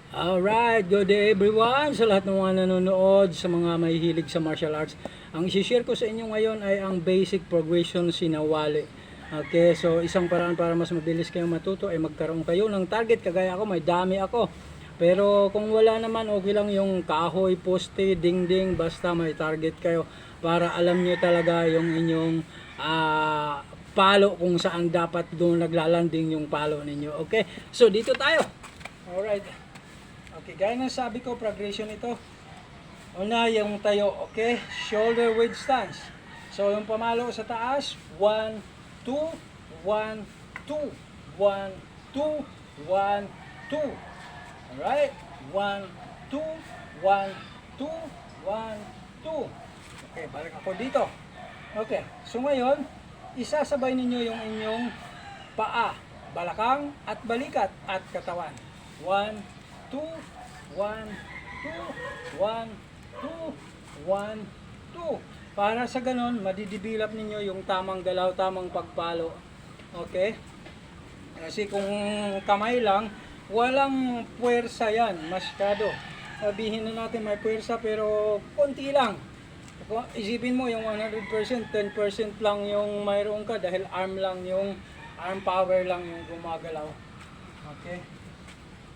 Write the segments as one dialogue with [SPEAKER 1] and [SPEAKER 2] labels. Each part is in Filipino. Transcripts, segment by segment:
[SPEAKER 1] Alright, good day everyone sa lahat ng mga nanonood, sa mga mahihilig sa martial arts. Ang isi-share ko sa inyo ngayon ay ang basic progression sinawali. Okay, so isang paraan para mas mabilis kayong matuto ay magkaroon kayo ng target. Kagaya ako, may dami ako. Pero kung wala naman, okay lang yung kahoy, poste, dingding, basta may target kayo para alam nyo talaga yung inyong palo kung saan dapat doon naglalanding yung palo ninyo. Okay, so dito tayo. Alright. Okay, gaya ng sabi ko, progression ito. Una, yung tayo, okay? Shoulder width stance. So, yung pamalo sa taas, 1, 2, 1, 2, 1, 2, 1, 2. Alright? 1, 2, 1, 2, 1, 2. Okay, balik ako dito. Okay, so ngayon, isasabay ninyo yung inyong paa, balakang at balikat at katawan. 1, 2, 1, 2, 1, 2, 1, 2. Para sa ganon, madidevelop ninyo yung tamang galaw, tamang pagpalo. Okay? Kasi kung kamay lang, walang puwersa yan, masyado. Sabihin na natin may puwersa pero konti lang. Isipin mo yung 100%, 10% lang yung mayroon ka dahil arm power lang yung gumagalaw. Okay?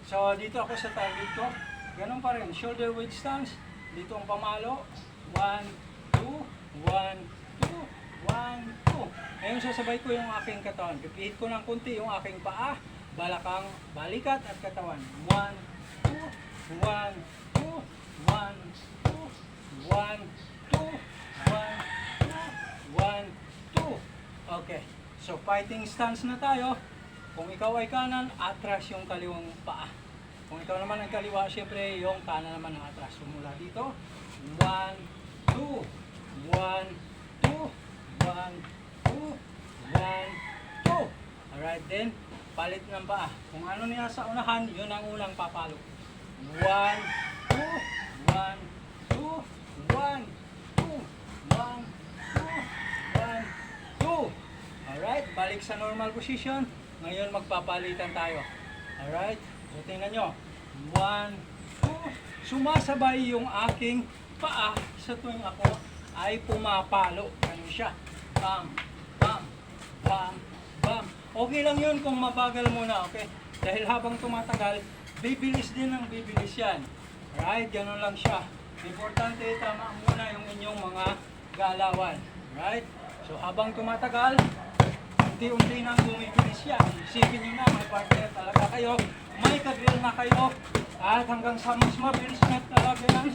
[SPEAKER 1] So, dito ako sa target ko. Ganun pa rin. Shoulder width stance. Dito ang pamalo. 1, 2, 1, 2, 1, 2. Ngayon sasabay ko yung aking katawan. Pipihit ko ng kunti yung aking paa, balakang, balikat at katawan. 1, 2, 1, 2, 1, 2, 1, 2, 1, 2, 1, 2. Okay. So, fighting stance na tayo. Kung ikaw ay kanan, atras yung kaliwang paa. Kung ikaw naman ang kaliwa, syempre yung kanan naman ang atras. So mula dito, 1, 2, 1, 2, 1, 2, 1, 2. Alright, then, palit ng paa. Kung ano niya sa unahan, yun ang unang papalo. 1, 2, 1, 2, 1, 2, 1, 2, 1, 2. Alright, balik sa normal position. Ngayon magpapalitan tayo. Alright? So tingnan nyo. 1, 2. Sumasabay yung aking paa sa tuwing ako ay pumapalo. Ganun siya. Bam, bam, bam, bam. Okay lang yun kung mabagal muna. Okay? Dahil habang tumatagal, bibilis din ang bibilis yan. Alright? Ganun lang siya. Importante, tama muna yung inyong mga galawan. Alright? So habang tumatagal, unti-unti nang bumibilis yan. Isipin nyo na, may partner talaga kayo, may kadrill na kayo, at hanggang sa mas mabilis na talaga yan,